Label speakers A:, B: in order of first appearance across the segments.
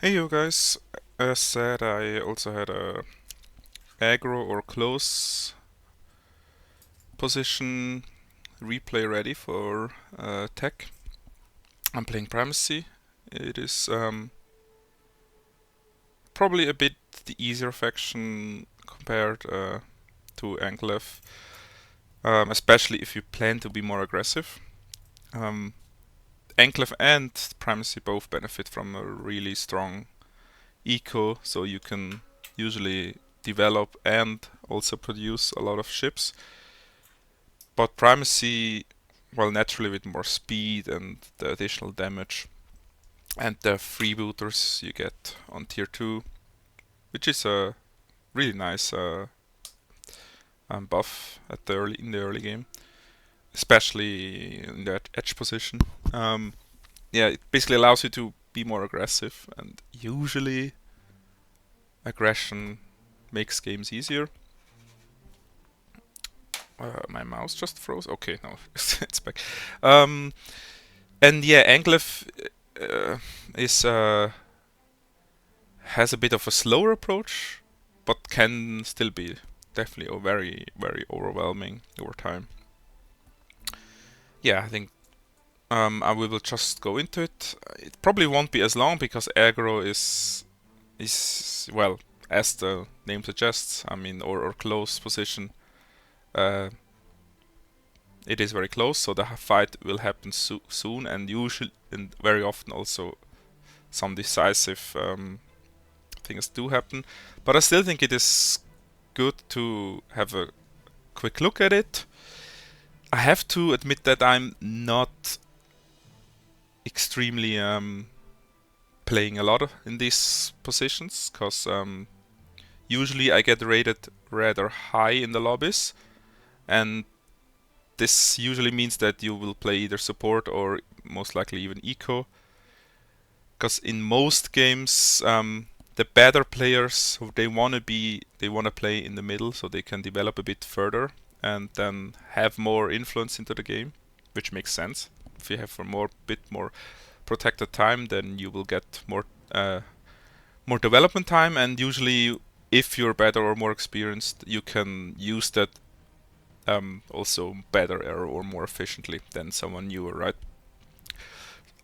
A: Hey you guys, as said, I also had a aggro or close position replay ready for tech. I'm playing primacy. It is probably a bit the easier faction compared to Anklev, especially if you plan to be more aggressive. Um, Anklev and primacy both benefit from a really strong eco, so you can usually develop and also produce a lot of ships. But primacy, well, naturally with more speed and the additional damage and the freebooters you get on tier 2, which is a really nice buff in the early game, especially in that edge position. Um, yeah, it basically allows you to be more aggressive, and usually aggression makes games easier. My mouse just froze. Okay, no, it's back. Um, and yeah, Anglev uh, is has a bit of a slower approach, but can still be definitely very very overwhelming over time. Yeah, I think I will just go into it. It probably won't be as long because aggro is well, as the name suggests. I mean, or close position. Uh, it is very close, so the fight will happen soon, and usually and very often also some decisive things do happen. But I still think it is good to have a quick look at it. I have to admit that I'm not extremely playing a lot in these positions because usually I get rated rather high in the lobbies, and this usually means that you will play either support or most likely even eco. Because in most games, the better players they want to play in the middle so they can develop a bit further and then have more influence into the game, which makes sense. If you have a bit more protected time, then you will get more development time, and usually, if you're better or more experienced, you can use that also better or more efficiently than someone newer, right?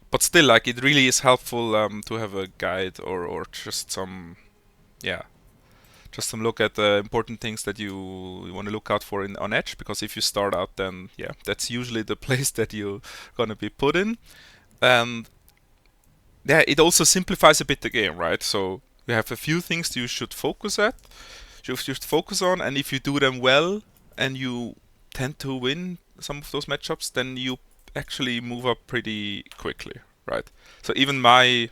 A: But still, like it really is helpful to have a guide or just yeah, just some look at the important things that you want to look out for on Edge. Because if you start out, then yeah, that's usually the place that you're gonna be put in, and yeah, it also simplifies a bit the game, right? So you have a few things you should focus on, and if you do them well and you tend to win some of those matchups, then you actually move up pretty quickly, right? So even my,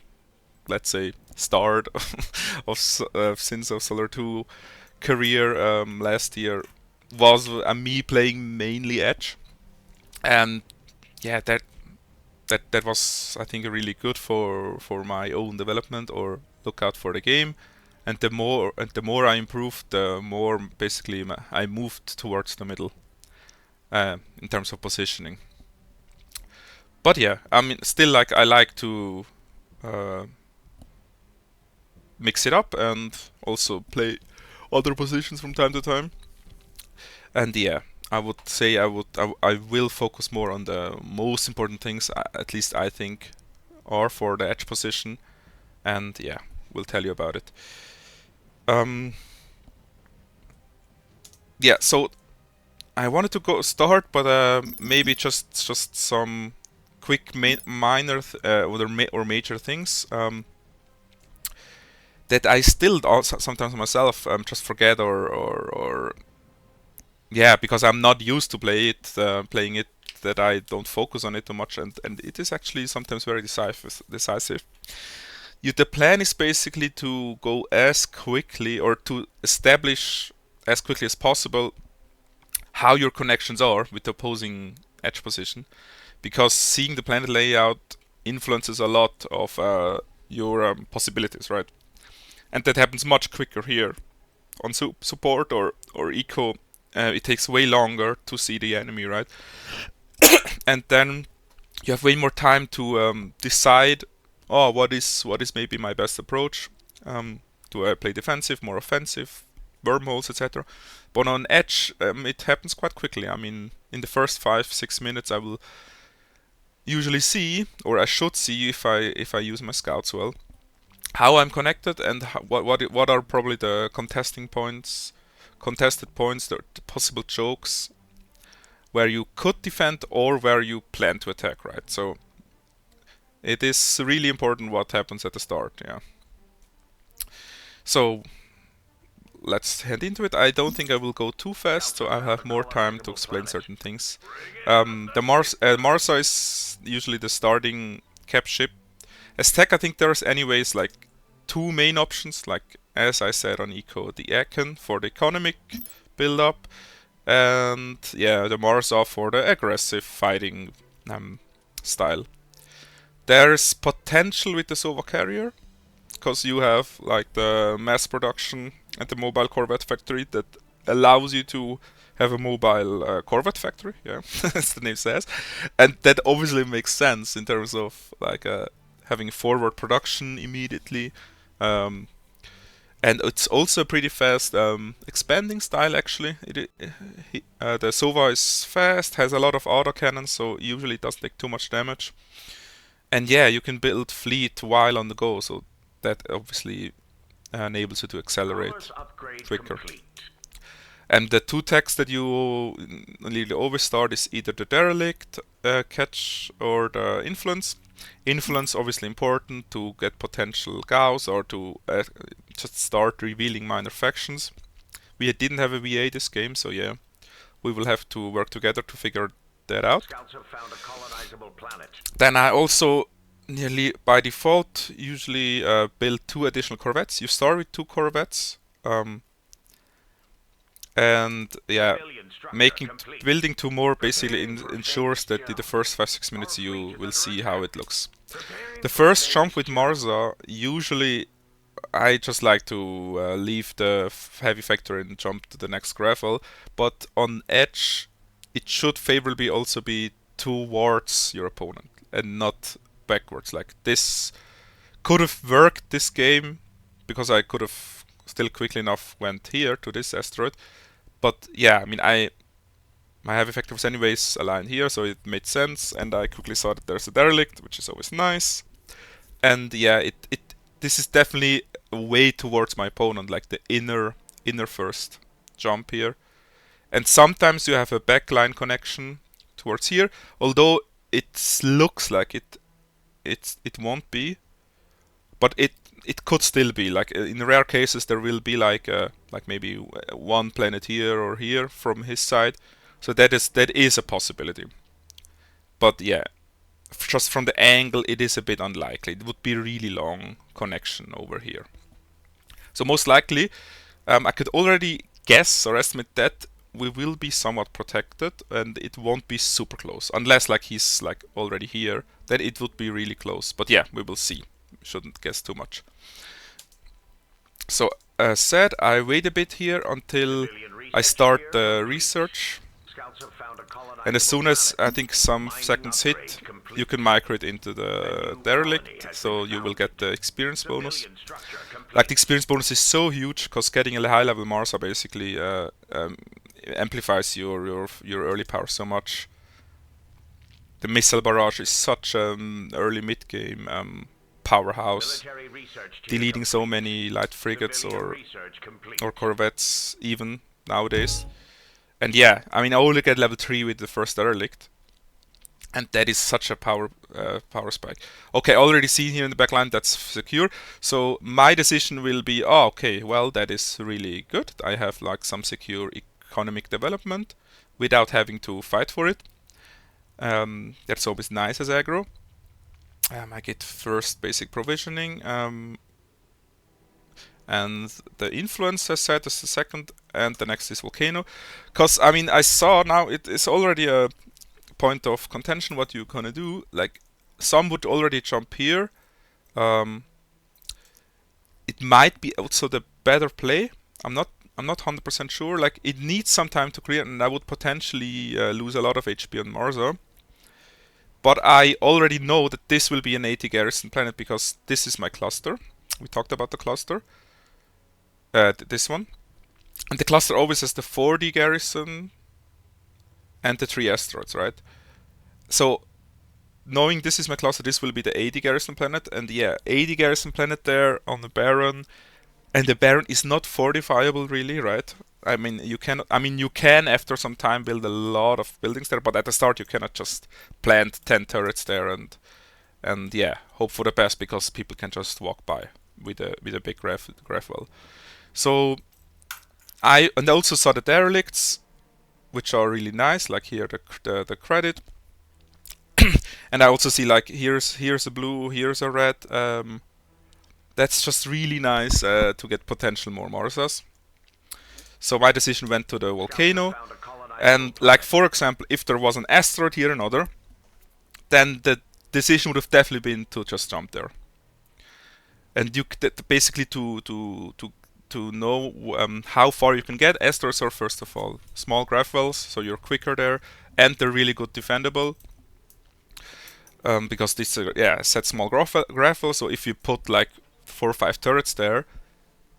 A: let's say, start of Sins of Solar 2 career last year was me playing mainly Edge, and yeah, that was I think really good for my own development or look out for the game. And the more I improved, the more basically I moved towards the middle in terms of positioning. But yeah, I mean, still like I like to uh, mix it up and also play other positions from time to time. And yeah, I would say I will focus more on the most important things. At least I think are for the edge position. And yeah, we'll tell you about it. Um, yeah, so I wanted to go start, but maybe just some quick minor or major things that I still also sometimes myself just forget or yeah, because I'm not used to playing it, that I don't focus on it too much, and it is actually sometimes very decisive. The plan is basically to go as quickly or to establish as quickly as possible how your connections are with the opposing edge position, because seeing the planet layout influences a lot of your possibilities, right? And that happens much quicker here on support or eco. It takes way longer to see the enemy, right? And then you have way more time to decide oh, what is maybe my best approach? Do I play defensive, more offensive, wormholes, etc.? But on edge, it happens quite quickly. I mean, in the first 5-6 minutes, I will usually see, or I should see, if I use my scouts well, how I'm connected and what are probably the contested points, the possible chokes where you could defend or where you plan to attack, right? So it is really important what happens at the start, yeah. So let's head into it. I don't think I will go too fast, so I have more time to explain certain things. The Marsa is usually the starting cap ship. As tech, I think there's anyways like two main options, like as I said on Eco, the Eken for the economic build-up, and yeah, the Marsa for the aggressive fighting style. There's potential with the Sova carrier, because you have like the mass production at the mobile Corvette factory that allows you to have a mobile Corvette factory, yeah, as the name says, and that obviously makes sense in terms of like having forward production immediately, and it's also a pretty fast expanding style actually. The Sova is fast, has a lot of autocannons, so usually it doesn't take too much damage. And yeah, you can build fleet while on the go, so that obviously enables you to accelerate quicker. And the two techs that you nearly always start is either the derelict catch or the influence. Influence obviously important to get potential gauss or to just start revealing minor factions. We didn't have a VA this game, so yeah, we will have to work together to figure that out.
B: Scouts have found a colonizable planet.
A: Then I also nearly by default usually build 2 additional corvettes. You start with 2 corvettes, and yeah, building 2 more basically ensures that in the first 5-6 minutes you will see how it looks. The first jump with Marsa, usually I just like to leave the heavy factory and jump to the next gravel, but on edge it should favorably also be towards your opponent and not backwards. Like this could have worked this game because I could have still quickly enough went here to this asteroid, but yeah, I mean my heavy factor was anyways aligned here, so it made sense, and I quickly saw that there's a derelict, which is always nice. And yeah, this is definitely a way towards my opponent, like the inner first jump here. And sometimes you have a backline connection towards here, although it looks like it won't be, but it could still be. Like in rare cases, there will be like maybe one planet here or here from his side, so that is a possibility. But yeah, just from the angle, it is a bit unlikely. It would be a really long connection over here. So most likely, I could already guess or estimate that we will be somewhat protected, and it won't be super close, unless like he's like already here. Then it would be really close. But yeah, we will see. Shouldn't guess too much. So as said, I wait a bit here until I start the research. And as soon as I think some seconds hit, you can migrate into the derelict, so you will get the experience bonus. Like the experience bonus is so huge because getting a high level Marsa basically amplifies your early power so much. The missile barrage is such an early mid game powerhouse, deleting so many light frigates or corvettes even nowadays. And yeah, I mean I only get level 3 with the first derelict, and that is such a power spike. Okay, already seen here in the backline that's secure. So my decision will be, oh, okay, well that is really good. I have like some secure economic development without having to fight for it. That's always nice as aggro. I get first basic provisioning, and the influence as said is the second, and the next is volcano. Because I mean I saw now it is already a point of contention what you're gonna do. Like some would already jump here. It might be also the better play. I'm not 100% sure. Like it needs some time to clear, and I would potentially lose a lot of HP on Marsa. But I already know that this will be an 80 garrison planet because this is my cluster. We talked about the cluster, this one. And the cluster always has the 40 garrison and the 3 asteroids, right? So knowing this is my cluster, this will be the 80 garrison planet. And yeah, 80 garrison planet there on the Baron. And the Baron is not fortifiable really, right? I mean, you can. I mean, you can after some time build a lot of buildings there, but at the start you cannot just plant 10 turrets there and yeah, hope for the best because people can just walk by with a big graph well. So I also saw the derelicts, which are really nice. Like here the credit, and I also see like here's a blue, here's a red. That's just really nice to get potential more Marsas. So my decision went to the volcano, and like for example, if there was an asteroid here, another, then the decision would have definitely been to just jump there. And you basically to know how far you can get. Asteroids are first of all small graph wells, so you're quicker there, and they're really good defendable. Because this set small graph well, so if you put like 4 or 5 turrets there,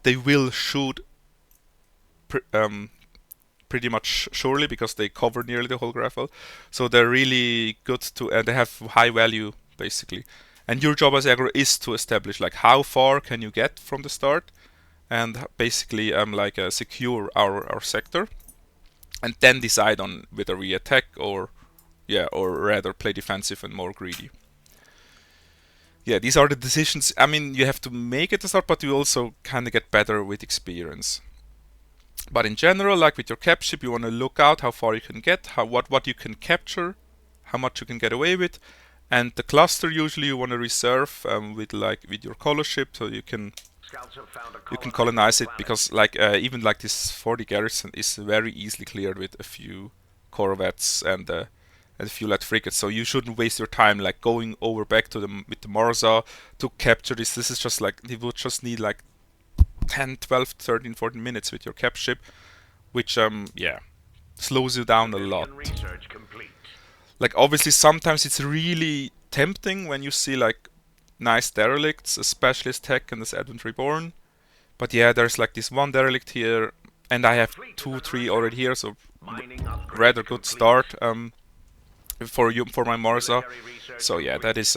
A: they will shoot pretty much surely because they cover nearly the whole graph well. So they're really good to, and they have high value basically. And your job as aggro is to establish like how far can you get from the start, and basically secure our sector, and then decide on whether we attack or rather play defensive and more greedy. Yeah, these are the decisions. I mean, you have to make it at the start, but you also kind of get better with experience. But in general, like with your cap ship, you want to look out how far you can get, what you can capture, how much you can get away with, and the cluster usually you want to reserve with your color ship, so you can colonize it because even like this 40 garrison is very easily cleared with a few corvettes and a few light frigates. So you shouldn't waste your time like going over back to with the Marza to capture this. This is just like you would just need like 10, 12, 13, 14 minutes with your cap ship, which slows you down a lot. Like obviously sometimes it's really tempting when you see like nice derelicts, a specialist tech and this Advent Reborn. But yeah, there's like this one derelict here, and I have 2, 3 already here, so rather good start for my Marza. So yeah, that is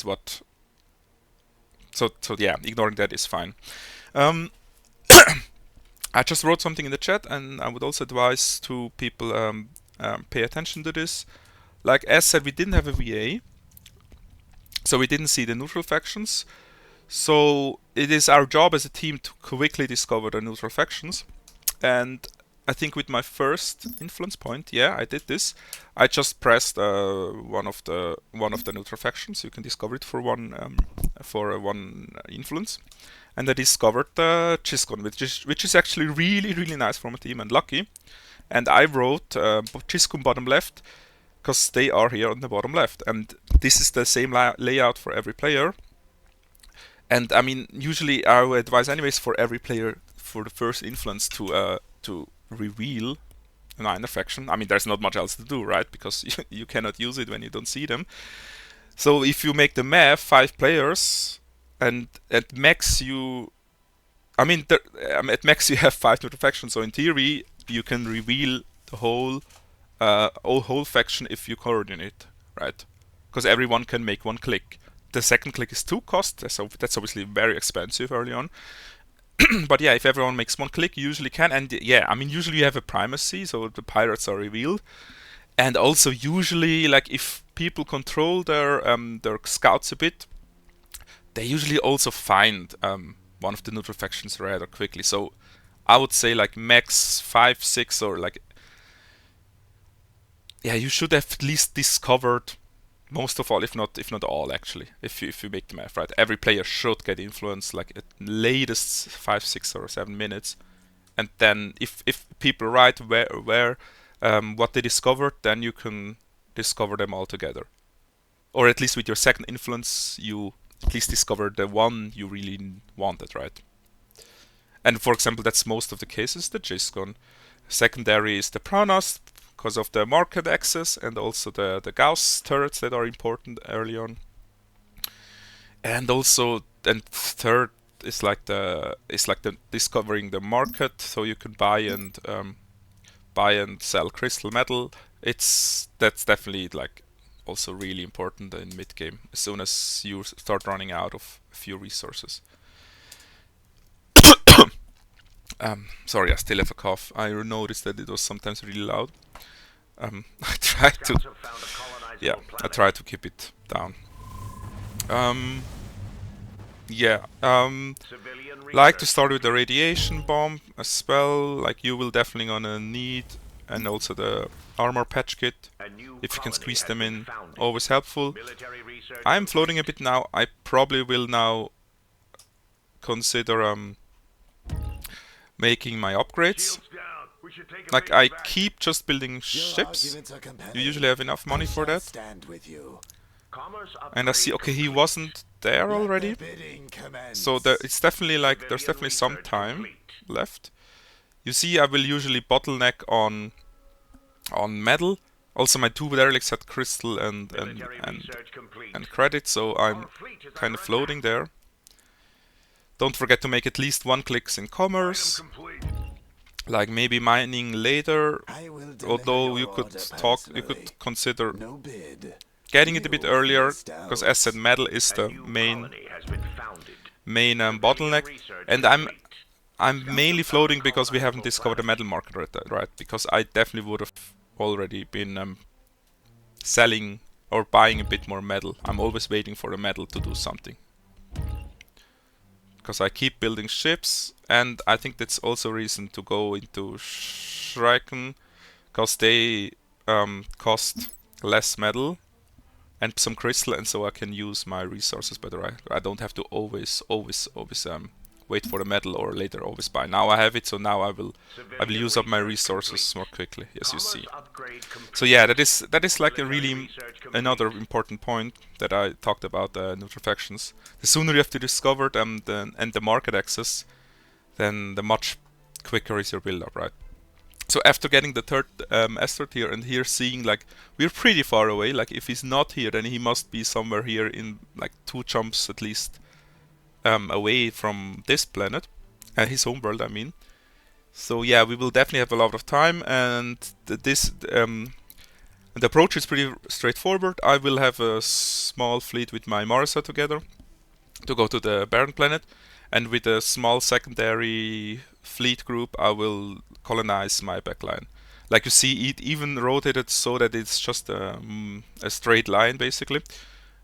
A: what. So yeah, ignoring that is fine. I just wrote something in the chat, and I would also advise to people pay attention to this. Like as said, we didn't have a VA, so we didn't see the neutral factions. So it is our job as a team to quickly discover the neutral factions. And I think with my first influence point, yeah, I did this. I just pressed one of the neutral factions. You can discover it for one influence, and I discovered the Chiscon, which is actually really nice from a team and lucky. And I wrote Chiscon bottom left because they are here on the bottom left, and this is the same layout for every player. And I mean, usually I would advise anyways for every player for the first influence to reveal an inner faction. I mean, there's not much else to do, right? Because you cannot use it when you don't see them. So if you make the map 5 players, and at max you, I mean, at max you have 5 neutral factions. So in theory, you can reveal the whole faction if you coordinate, right? Because everyone can make one click. The second click is 2 cost, so that's obviously very expensive early on. But yeah, if everyone makes one click, you usually can. And yeah, I mean, usually you have a primacy, so the pirates are revealed. And also usually, like if people control their scouts a bit, they usually also find one of the neutral factions rather quickly. So I would say like max 5, 6, or like, yeah, you should have at least discovered most of all, if not all, actually. If you make the math right, every player should get influence like at latest 5, 6, or 7 minutes, and then if people write where what they discovered, then you can discover them all together, or at least with your second influence, you at least discover the one you really wanted, right? And for example, that's most of the cases. The Giscon secondary is the Pranas, because of the market access and also the Gauss turrets that are important early on. And also, and third is like the discovering the market, so you can buy and sell crystal metal. That's definitely like also really important in mid game. As soon as you start running out of a few resources. Sorry, I still have a cough. I noticed that it was sometimes really loud. I tried to,
B: Scouts have found a colonizable
A: yeah, I
B: planet.
A: tried to keep it down. Yeah.
B: Civilian
A: Like to
B: research
A: start with the
B: complete.
A: radiation bomb as well. Like you will definitely gonna need, and also the armor patch kit.
B: A new
A: If you can
B: colony
A: squeeze
B: has
A: them
B: been
A: in,
B: founded.
A: always helpful.
B: Military research
A: I'm floating a
B: complete.
A: bit now. I probably will now consider making my upgrades.
B: Shields down. We should take a
A: Like
B: base
A: I
B: back.
A: keep just building ships. You usually have enough money for that.
C: Stand with you.
B: Commerce
A: And I see,
B: upgrade
A: okay, he
B: complete.
A: wasn't there
C: Let
A: already.
C: the bidding commence.
A: So it's definitely like there's
B: Civilian
A: definitely some
B: research
A: time
B: complete.
A: left. You see, I will usually bottleneck on metal. Also, my two derelicts had crystal
B: Military research complete.
A: and credit, so I'm
B: Our fleet is
A: kind
B: under
A: of floating
B: attack.
A: there. Don't forget to make at least one clicks in
B: Item
A: commerce.
B: complete.
A: Like maybe mining later.
C: I will deliver
A: Although
C: your
A: you could
C: order
A: you could
C: personally.
A: consider
C: No bid.
A: getting it a bit
C: You
A: earlier,
C: missed
A: because
C: out.
A: as said, metal is
B: A
A: the
B: new
A: main
B: colony has been founded.
A: bottleneck.
B: Civilian research
A: And
B: complete.
A: I'm
B: Scouts
A: mainly
B: have found
A: floating
B: a
A: because we haven't
B: colonizable
A: discovered the
B: planet.
A: metal market right? Because I definitely would have already been selling or buying a bit more metal. I'm always waiting for the metal to do something. Because I keep building ships, and I think that's also a reason to go into Shriken, because they cost less metal and some crystal, and so I can use my resources better. I don't have to always wait for the metal or later always buy. Now I have it, so now I will
B: Civilian
A: use up my
B: research
A: resources
B: complete.
A: more quickly, as you see.
B: Commerce upgrade complete.
A: So yeah, that is like a
B: Military
A: really
B: research complete.
A: another important point that I talked about neutral factions. The sooner you have to discover them and the market access, then the much quicker is your build up, right? So after getting the third asteroid here and here seeing like we're pretty far away, like if he's not here then he must be somewhere here in like 2 jumps at least away from this planet, his home world I mean. So yeah, we will definitely have a lot of time, and the approach is pretty straightforward. I will have a small fleet with my Marisa together to go to the barren planet, and with a small secondary fleet group I will colonize my backline. Like you see, it even rotated so that it's just a straight line basically.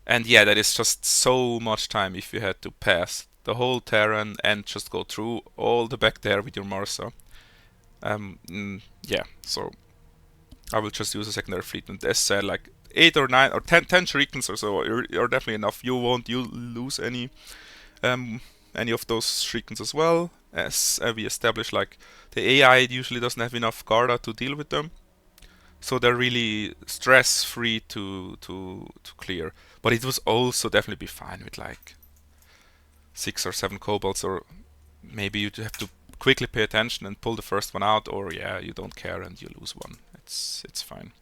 A: And yeah, that is just so much time if you had to pass the whole Terran and just go through all the back there with your Marsa. Yeah, so I will just use a secondary fleet, and as said, like 8 or 9 or 10 shurikens or so are definitely enough. You won't lose any of those shurikens as well, as we established. Like the AI usually doesn't have enough Garda to deal with them, so they're really stress free to clear. But it was also definitely be fine with like 6 or 7 kobolds, or maybe you have to quickly pay attention and pull the first one out, or yeah, you don't care and you lose one. It's fine.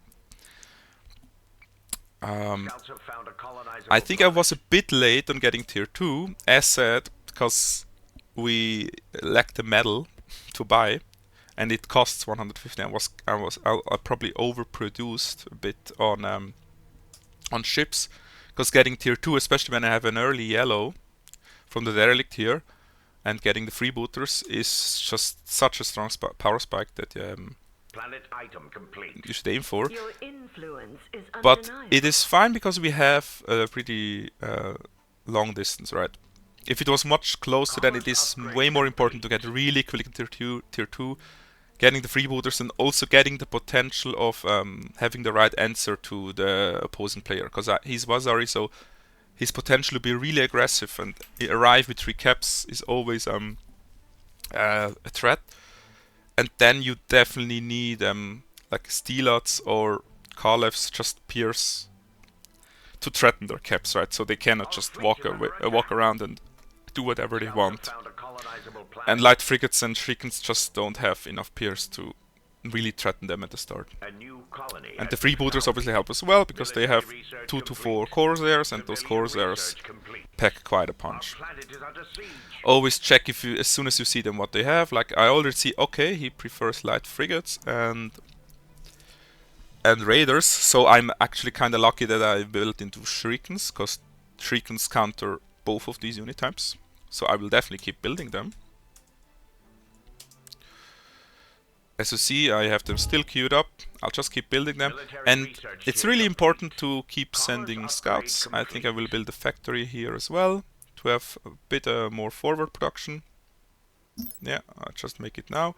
B: Scouts have found a colonizable
A: I think I
B: planet.
A: was a bit late on getting tier 2, as said, because we lacked the metal to buy, and it costs 150. I probably overproduced a bit on ships, because getting tier 2, especially when I have an early yellow from the derelict here, and getting the freebooters is just such a strong power spike that
B: Planet item complete.
A: you should aim for.
D: Your influence is
A: But
D: undeniable.
A: it is fine because we have a pretty long distance, right? If it was much closer, then it is way more important to get really quick tier 2, getting the freebooters, and also getting the potential of having the right answer to the opposing player. Because he's Wazari, so his potential to be really aggressive and arrive with 3 caps is always a threat. And then you definitely need like Steelats or Kalevs just pierce to threaten their caps, right? So they cannot just walk around and do whatever they
B: Scouts
A: want.
B: have found a colonizable planet.
A: And light frigates and shurikens just don't have enough pierce to really threaten them at the start.
B: A new colony
A: And
B: has
A: the
B: been
A: freebooters
B: founded.
A: obviously help as well, because they
B: Military
A: have
B: research
A: 2 to
B: complete.
A: 4 Corsairs, and those
B: Civilian
A: Corsairs
B: research complete.
A: pack quite a
B: Our
A: punch.
B: planet is under siege.
A: Always check if you, as soon as you see them, what they have. Like I already see, okay, he prefers light frigates and raiders, so I'm actually kind of lucky that I built into Shurikens, because Shurikens counter both of these unit types. So I will definitely keep building them. As you see, I have them still queued up. I'll just keep building them.
B: Military
A: And
B: research
A: it's
B: kit
A: really
B: complete.
A: important to keep
B: Commerce
A: sending
B: upgrade
A: scouts. I think I will
B: complete.
A: build a factory here as well, to have a bit more forward production. Yeah, I'll just make it now.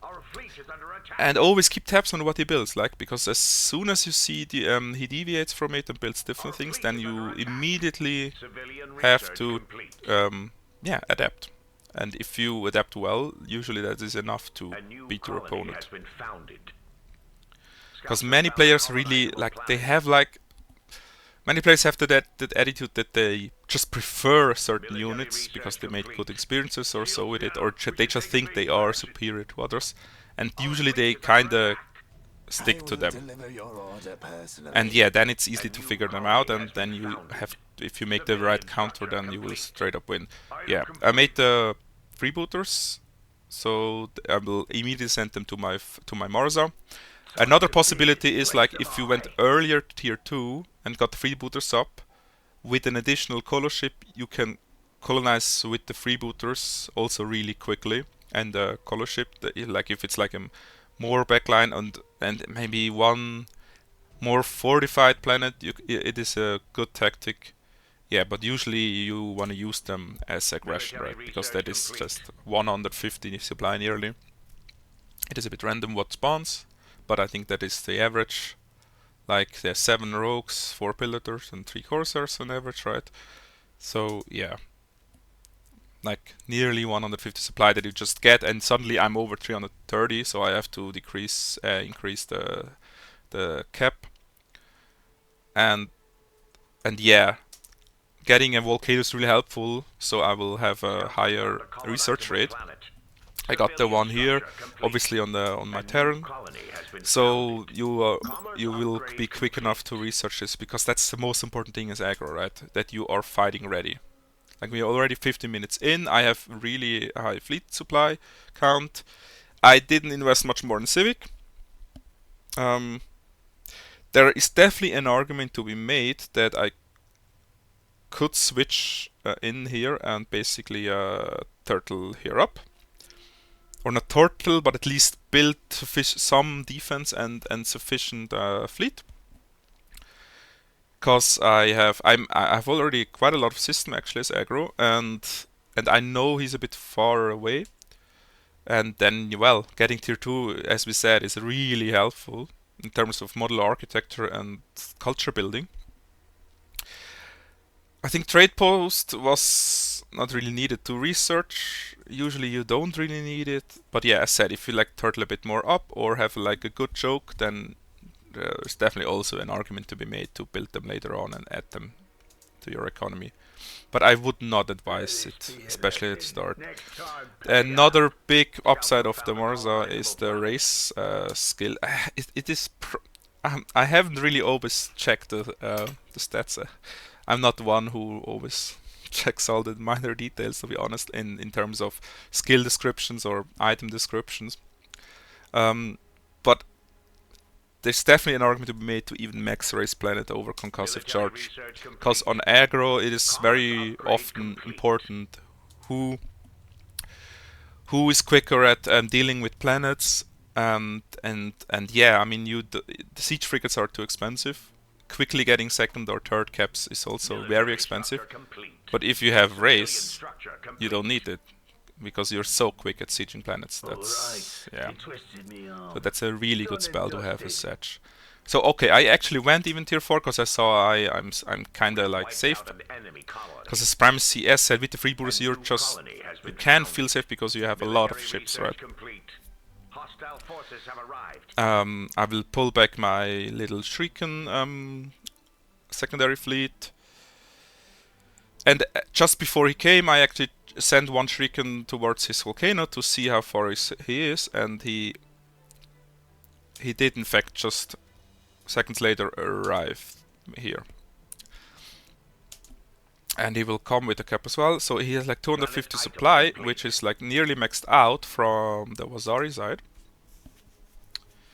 B: Our fleet is under attack.
A: And always keep tabs on what he builds, like, because as soon as you see the he deviates from it and builds different things, then you immediately
B: Civilian
A: have
B: research
A: to
B: complete.
A: yeah, adapt. And if you adapt well, usually that is enough to
B: A new
A: beat your
B: colony
A: opponent.
B: has been founded.
A: Because
B: Scouts
A: many
B: have found a
A: players really,
B: colonizable
A: like, they
B: planet.
A: have like many players have that attitude that they just prefer certain
B: Military
A: units because they
B: research
A: made good
B: complete.
A: experiences or so
B: Shields
A: with it,
B: down.
A: or
B: We
A: they
B: should
A: just
B: take
A: think they
B: base
A: are
B: action.
A: superior to others, and
B: Our
A: usually
B: fleet
A: they
B: is under
A: kind of
B: attack.
A: stick
C: I
A: to
C: will
A: them.
C: deliver your order personally.
A: And yeah, then it's easy
B: A
A: to
B: new
A: figure them
B: colony
A: out, and
B: has
A: then
B: been
A: you
B: founded.
A: have, if you make the right
B: Civilian
A: counter,
B: structure
A: then you will
B: complete.
A: straight up win.
B: Item
A: Yeah, I
B: complete.
A: made the freebooters, so I will immediately send them to my Marza. Another possibility is, like, if you went earlier to tier 2 and got the freebooters up, with an additional colo ship, you can colonize with the freebooters also really quickly. And the colo ship, like if it's like a more backline and maybe one more fortified planet, it is a good tactic. Yeah, but usually you want to use them as aggression,
B: Military
A: right? Because
B: research
A: that is
B: complete.
A: just 150 supply nearly. It is a bit random what spawns, but I think that is the average. Like there's 7 rogues, 4 pillagers, and 3 corsairs on average, right? So yeah, like nearly 150 supply that you just get, and suddenly I'm over 330, so I have to increase the cap, and yeah, getting a volcano is really helpful. So I will have a
B: Scouts
A: higher
B: found a
A: research
B: colonizable
A: rate.
B: planet.
A: I got the
B: Civilian
A: one here,
B: structure complete.
A: obviously on my
B: A new
A: Terran.
B: colony has been
A: So
B: founded. Commerce
A: you will
B: upgrade
A: be quick enough to
B: complete.
A: research this, because that's the most important thing as aggro, right? That you are fighting ready. Like, we're already 15 minutes in. I have really high fleet supply count. I didn't invest much more in Civic. There is definitely an argument to be made that I could switch in here and basically turtle here up. Or not turtle, but at least build some defense and sufficient fleet. Because I've already quite a lot of system actually as aggro, and I know he's a bit far away. And then, well, getting tier 2, as we said, is really helpful in terms of model architecture and culture building. I think trade post was not really needed to research. Usually you don't really need it. But yeah, as said, if you like turtle a bit more up or have like a good joke, then there's definitely also an argument to be made to build them later on and add them to your economy. But I would not advise it, especially at the start. Another big upside of the Morza is the race skill. It is. I haven't really always checked the stats. I'm not one who always checks all the minor details, to be honest, in terms of skill descriptions or item descriptions. But there's definitely an argument to be made to even max race planet over concussive charge. Because on aggro, it is very often important who is quicker at dealing with planets, and yeah, I mean, the siege frigates are too expensive. Quickly getting second or third caps is also very expensive. But if you have race, you don't need it, because you're so quick at sieging planets. That's So that's a really good spell to have as such. So okay, I actually went even tier 4 because I saw I'm kind of like safe. Because as primacy, as said, with the freebooters you can feel safe because you have a lot of ships, right? I will pull back my little Shuriken secondary fleet. And just before he came, I actually sent one Shuriken towards his volcano to see how far he is, and he he did in fact just seconds later arrive here. And he will come with a cap as well, so he has like 250 supply, which is like nearly maxed out from the Wazari side.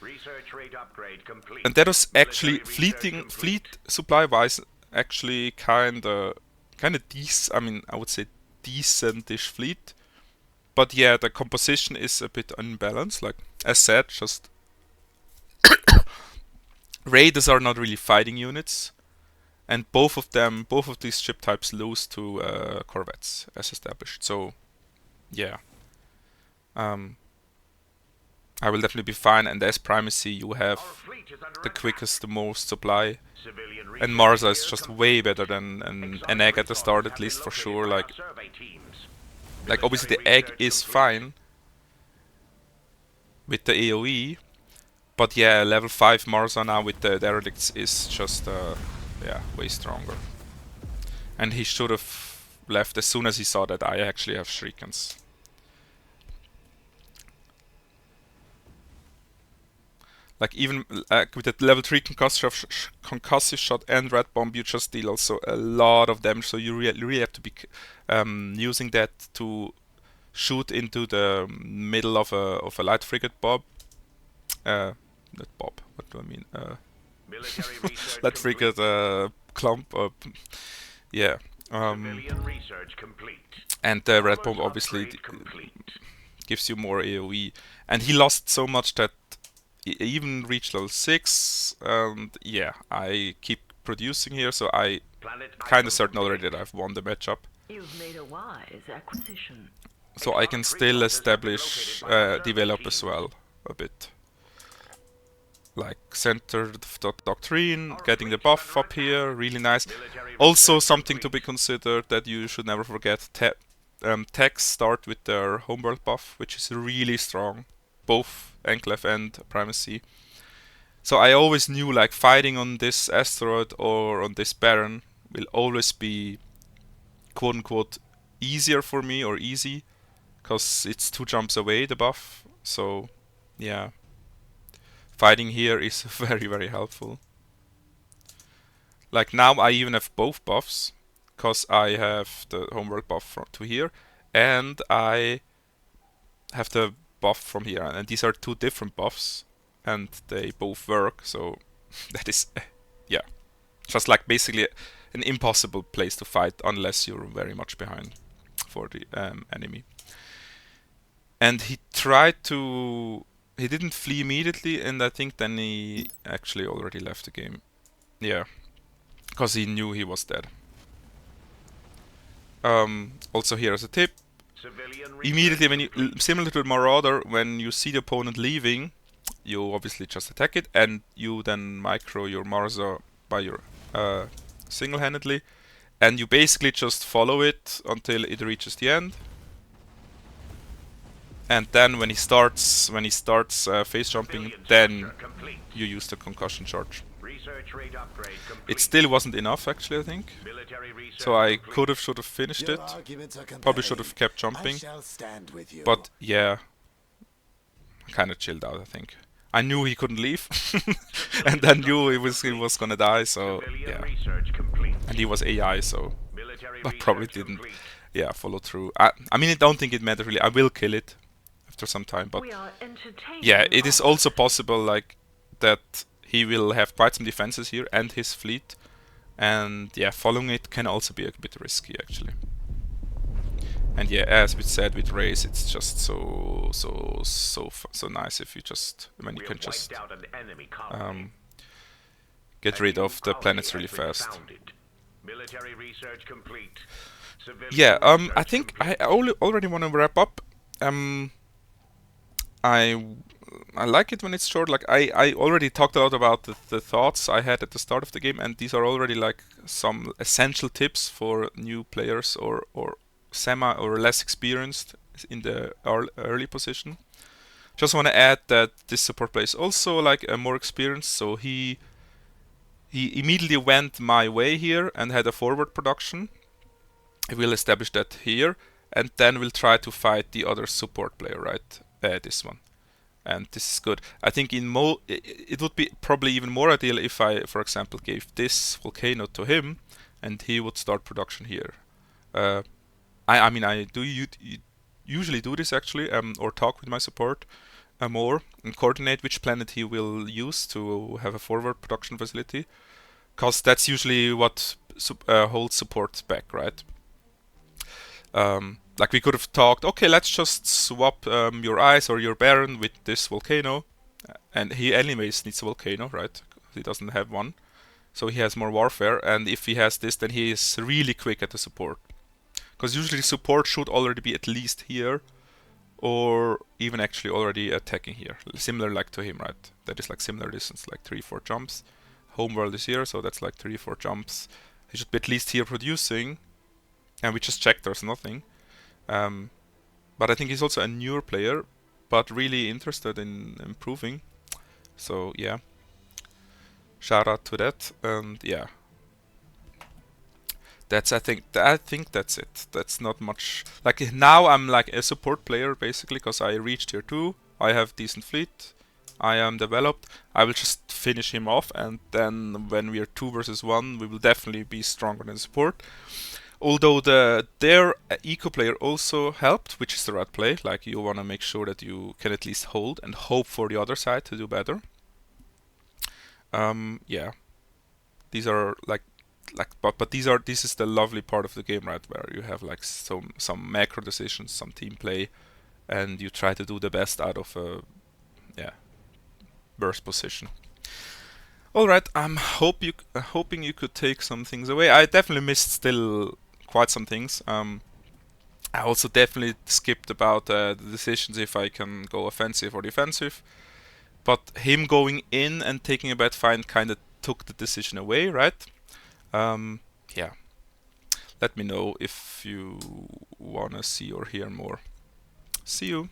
B: Research rate upgrade complete.
A: And that was actually
B: Military research
A: fleet supply wise actually kinda decent. I mean, I would say decentish fleet. But yeah, the composition is a bit unbalanced. Like as said, just raiders are not really fighting units, and both of these ship types lose to corvettes as established. So yeah, I will definitely be fine. And as primacy, you have
B: Our fleet is under
A: the
B: attack.
A: quickest, the most supply.
B: Civilian
A: And
B: research
A: Marza is
B: here
A: just
B: complete.
A: way better than an egg at the start, at
B: Have
A: least
B: been
A: for
B: located
A: sure.
B: by our
A: Like
B: survey teams.
A: obviously the
B: Military
A: egg
B: research
A: is
B: complete.
A: fine with the AoE, but yeah, level 5 Marza now with the derelicts is just yeah, way stronger. And he should have left as soon as he saw that I actually have Shriekens. Like even with that level 3 concussive shot and red bomb, you just deal also a lot of damage. So you really have to be using that to shoot into the middle of a light frigate bob. Not bob. What do I mean?
B: Military research
A: Light
B: complete.
A: frigate clump. Yeah.
B: Civilian research complete.
A: And the red
B: Armors
A: bomb obviously
B: upgrade complete.
A: gives you more AoE. And he lost so much that he even reached level 6. And yeah, I keep producing here, so I
B: Planet
A: kind
B: item
A: of certain already
B: complete.
A: that I've won the matchup.
D: You've made a wise acquisition.
A: So I can still establish, develop as well a bit. Like center doctrine, getting the buff up here, really nice.
B: Military
A: Also
B: research
A: something to be
B: complete.
A: considered that you should never forget, techs start with their homeworld buff, which is really strong, both Enclave and Primacy. So I always knew like fighting on this asteroid or on this Baron will always be quote unquote easier for me, or easy, because it's 2 jumps away, the buff. So yeah, fighting here is very, very helpful. Like now I even have both buffs, because I have the homeworld buff from to here, and I have the buff from here, and these are 2 different buffs, and they both work. So that is, yeah, just like basically an impossible place to fight unless you're very much behind for the enemy. And he tried to, he didn't flee immediately, and I think then he actually already left the game. Yeah, because he knew he was dead. Also here as a tip,
B: Civilian
A: immediately when
B: research
A: you, similar to the Marauder, when you see the opponent leaving, you obviously just attack it, and you then micro your Marza by your single-handedly, and you basically just follow it until it reaches the end. And then when he starts face jumping,
B: Civilian
A: then
B: structure complete.
A: you use the concussion charge.
B: Research rate upgrade complete.
A: It still wasn't enough actually, I think.
B: Military research
A: So I
B: complete.
A: should have finished
C: Your
A: it.
C: arguments are
A: Probably should have
C: compelling.
A: kept jumping.
C: I shall stand with you.
A: But yeah, I kind of chilled out, I think. I knew he couldn't leave, and I knew he was gonna die. So
B: Civilian
A: yeah,
B: research complete.
A: and he was AI, so
B: Military
A: I probably
B: research
A: didn't.
B: complete.
A: Yeah, follow through. I mean, I don't think it mattered really. I will kill it after some time, but
D: We are entertaining.
A: yeah, it is
D: others.
A: also possible like that he will have quite some defenses here and his fleet, and yeah, following it can also be a bit risky actually. And yeah, as we said with Race, it's just so nice if you just when you
B: We
A: can
B: have
A: just
B: wiped out an enemy colony.
A: get
B: A
A: rid
B: new
A: of the
B: colony
A: planets
B: has
A: really
B: been
A: fast.
B: founded. Military research complete. Civilian
A: Yeah, I
B: research
A: think I
B: complete.
A: already want to wrap up. I like it when it's short. Like I already talked a lot about the thoughts I had at the start of the game, and these are already like some essential tips for new players or semi or less experienced in the early position. Just want to add that this support player is also like a more experienced, so he immediately went my way here and had a forward production. We'll establish that here, and then we'll try to fight the other support player, right? This one. and this is good. I think it would be probably even more ideal if I, for example, gave this volcano to him, and he would start production here. I mean, I do usually do this actually, or talk with my support more and coordinate which planet he will use to have a forward production facility, because that's usually what holds support back, right? Like we could have talked, okay, let's just swap your ice or your Baron with this volcano, and he anyways needs a volcano, right? He doesn't have one, so he has more warfare, and if he has this, then he is really quick at the support. Because usually support should already be at least here, or even actually already attacking here. Similar like to him, right? That is like similar distance, like 3-4 jumps. Homeworld is here, so that's like 3-4 jumps. He should be at least here producing, and we just checked there's nothing. But I think he's also a newer player, but really interested in improving. So yeah, shout out to that, and yeah. I think that's it. That's not much. Like now I'm like a support player basically, because I reached tier 2. I have decent fleet. I am developed. I will just finish him off, and then when we are 2 versus 1, we will definitely be stronger than support. Although their eco player also helped, which is the right play. Like you want to make sure that you can at least hold and hope for the other side to do better. Yeah, these are but this is the lovely part of the game, right, where you have like some macro decisions, some team play, and you try to do the best out of a burst position. All right, I'm hoping you could take some things away. I definitely missed still quite some things. I also definitely skipped about the decisions if I can go offensive or defensive. But him going in and taking a bad find kind of took the decision away, right? Yeah. Let me know if you wanna see or hear more. See you.